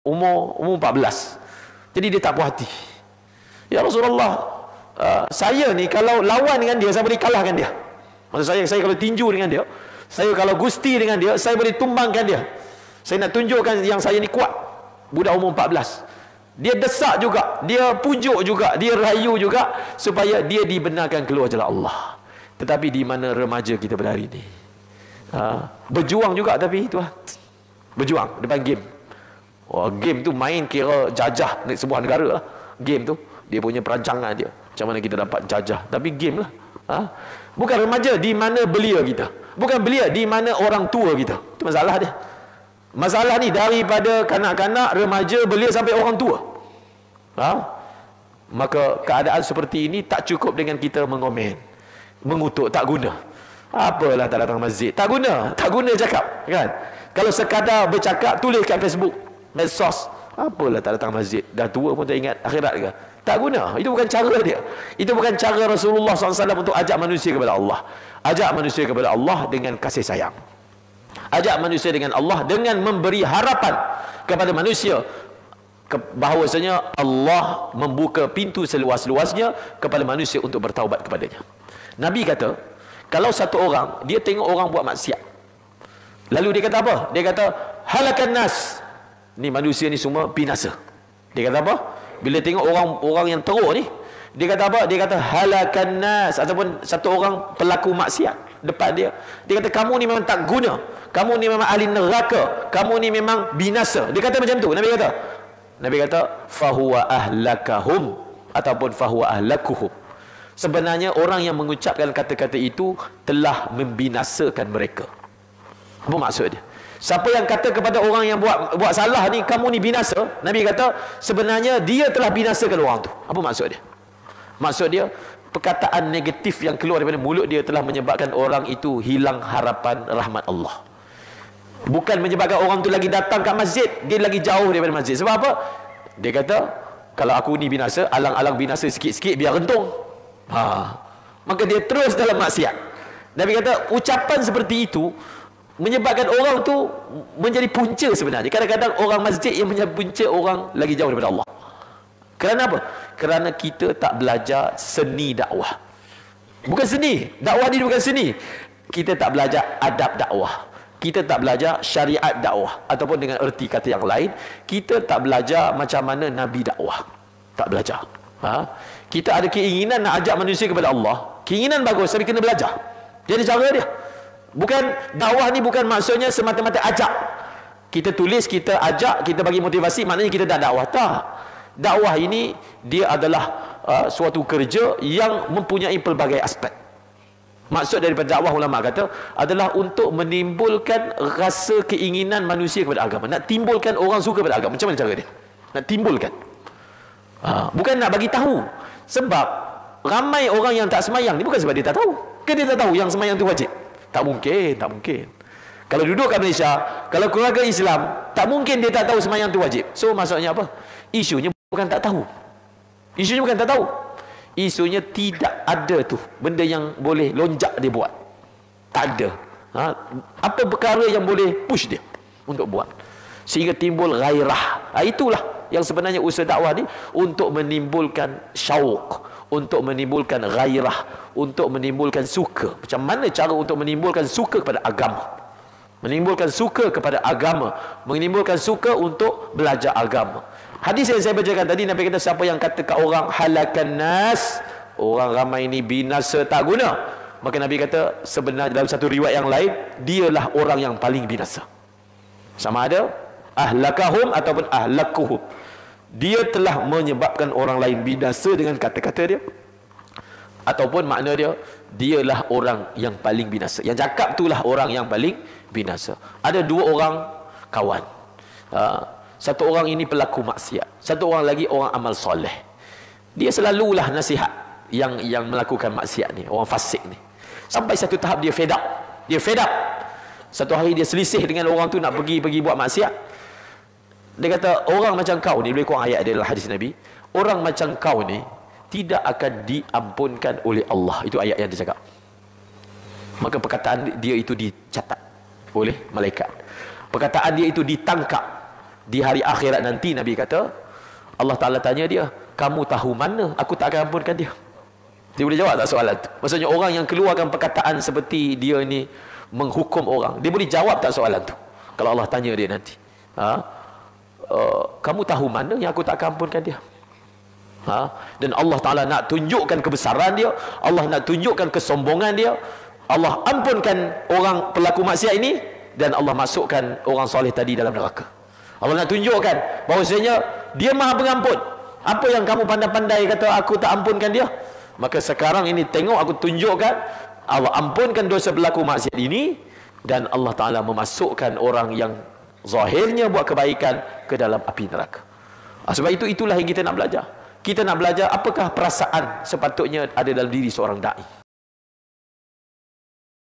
umur 14. Jadi dia tak puas hati. Ya Rasulullah, saya ni kalau lawan dengan dia, saya boleh kalahkan dia. Maksud saya kalau tinju dengan dia, saya kalau gusti dengan dia, saya boleh tumbangkan dia. Saya nak tunjukkan yang saya ni kuat. Budak umur 14. Dia desak juga, dia pujuk juga, dia rayu juga supaya dia dibenarkan keluar jalan Allah. Tetapi di mana remaja kita pada hari ini? Berjuang juga, tapi tuan, berjuang depan game. Game tu main kira jajah sebuah negara lah. Game tu dia punya perancangan dia, macam mana kita dapat jajah, tapi game lah. Bukan remaja di mana belia kita, bukan belia di mana orang tua kita. Itu masalah dia. Masalah ni daripada kanak-kanak, remaja, belia sampai orang tua. Maka keadaan seperti ini tak cukup dengan kita mengomen, mengutuk, tak guna. Apalah tak datang masjid, tak guna cakap kan. Kalau sekadar bercakap, tulis kat Facebook, medsos, apalah tak datang masjid, dah tua pun tak ingat akhirat ke. Tak guna. Itu bukan cara dia. Itu bukan cara Rasulullah SAW untuk ajak manusia kepada Allah. Ajak manusia kepada Allah dengan kasih sayang. Ajak manusia dengan Allah dengan memberi harapan kepada manusia bahawasanya Allah membuka pintu seluas-luasnya kepada manusia untuk bertaubat kepadanya. Nabi kata, kalau satu orang dia tengok orang buat maksiat, lalu dia kata apa? Dia kata halakan nas, ni manusia ni semua binasa. Dia kata apa? Bila tengok orang yang teruk ni, dia kata apa? Dia kata halakan nas, ataupun satu orang pelaku maksiat depan dia, dia kata kamu ni memang tak guna, kamu ni memang ahli neraka, kamu ni memang binasa. Dia kata macam tu. Nabi kata fahuwa ahlakahum, ataupun fahuwa ahlakuhum. Sebenarnya orang yang mengucapkan kata-kata itu telah membinasakan mereka. Apa maksud dia? Siapa yang kata kepada orang yang buat salah ni, kamu ni binasa, Nabi kata sebenarnya dia telah binasakan orang tu. Apa maksud dia? Maksud dia, perkataan negatif yang keluar daripada mulut dia telah menyebabkan orang itu hilang harapan rahmat Allah. Bukan menyebabkan orang tu lagi datang kat masjid, dia lagi jauh daripada masjid. Sebab apa? Dia kata, kalau aku ni binasa, alang-alang binasa sikit-sikit biar rentung. Maka dia terus dalam maksiat. Nabi kata, ucapan seperti itu menyebabkan orang tu menjadi punca sebenarnya. Kadang-kadang orang masjid yang menjadi punca orang lagi jauh daripada Allah. Kerana apa? Kerana kita tak belajar seni dakwah. Bukan seni, dakwah ni bukan seni. Kita tak belajar adab dakwah. Kita tak belajar syariat dakwah, ataupun dengan erti kata yang lain, kita tak belajar macam mana Nabi dakwah. Tak belajar. Kita ada keinginan nak ajak manusia kepada Allah. Keinginan bagus, tapi kena belajar. Jadi cara dia. Bukan dakwah ni bukan maksudnya semata-mata ajak. Kita tulis, kita ajak, kita bagi motivasi, maknanya kita dah dakwah. Tak. Dakwah ini dia adalah suatu kerja yang mempunyai pelbagai aspek. Maksud daripada dakwah, ulama kata, adalah untuk menimbulkan rasa keinginan manusia kepada agama. Nak timbulkan orang suka kepada agama. Macam mana cara dia? Nak timbulkan. Bukan nak bagi tahu. Sebab ramai orang yang tak semayang ni bukan sebab dia tak tahu. Ke dia tak tahu yang semayang tu wajib? Tak mungkin, tak mungkin. Kalau duduk kat Malaysia, kalau keluarga Islam, tak mungkin dia tak tahu semayang tu wajib. So maksudnya apa? Isunya bukan tak tahu. Isunya bukan tak tahu. Isunya tidak ada tu benda yang boleh lonjak dia buat. Tak ada. Apa perkara yang boleh push dia untuk buat, sehingga timbul gairah. Itulah yang sebenarnya usaha dakwah ni, untuk menimbulkan syauq, untuk menimbulkan gairah, untuk menimbulkan suka. Macam mana cara untuk menimbulkan suka kepada agama? Menimbulkan suka kepada agama, menimbulkan suka untuk belajar agama. Hadis yang saya bacakan tadi, Nabi kata siapa yang kata kat orang halakan nas, orang ramai ini binasa tak guna, maka Nabi kata sebenarnya dalam satu riwayat yang lain, dialah orang yang paling binasa. Sama ada ahlakahum ataupun ahlakuhum. Dia telah menyebabkan orang lain binasa dengan kata-kata dia, ataupun makna dia, dialah orang yang paling binasa. Yang cakap itulah orang yang paling binasa. Ada dua orang kawan. Satu orang ini pelaku maksiat, satu orang lagi orang amal soleh. Dia selalulah nasihat yang melakukan maksiat ni, orang fasik ni. Sampai satu tahap dia fed up. Dia fed up. Satu hari dia selisih dengan orang tu nak pergi buat maksiat. Dia kata, orang macam kau ni, lebih kurang ayat dia dalam hadis Nabi, orang macam kau ni tidak akan diampunkan oleh Allah. Itu ayat yang dia cakap. Maka perkataan dia itu dicatat oleh malaikat. Perkataan dia itu ditangkap Di hari akhirat nanti Nabi kata, Allah Ta'ala tanya dia, kamu tahu mana aku tak akan ampunkan dia? Dia boleh jawab tak soalan tu? Maksudnya orang yang keluarkan perkataan seperti dia ni menghukum orang, dia boleh jawab tak soalan tu? Kalau Allah tanya dia nanti, kamu tahu mana yang aku tak akan ampunkan dia? Dan Allah Ta'ala nak tunjukkan kebesaran dia, Allah nak tunjukkan kesombongan dia. Allah ampunkan orang pelaku maksiat ini, dan Allah masukkan orang soleh tadi dalam neraka. Allah nak tunjukkan bahawasanya dia maha pengampun. Apa yang kamu pandai-pandai kata aku tak ampunkan dia, maka sekarang ini tengok aku tunjukkan, Allah ampunkan dosa pelaku maksiat ini, dan Allah Ta'ala memasukkan orang yang zahirnya buat kebaikan ke dalam api neraka. Sebab itulah yang kita nak belajar. Kita nak belajar apakah perasaan sepatutnya ada dalam diri seorang da'i.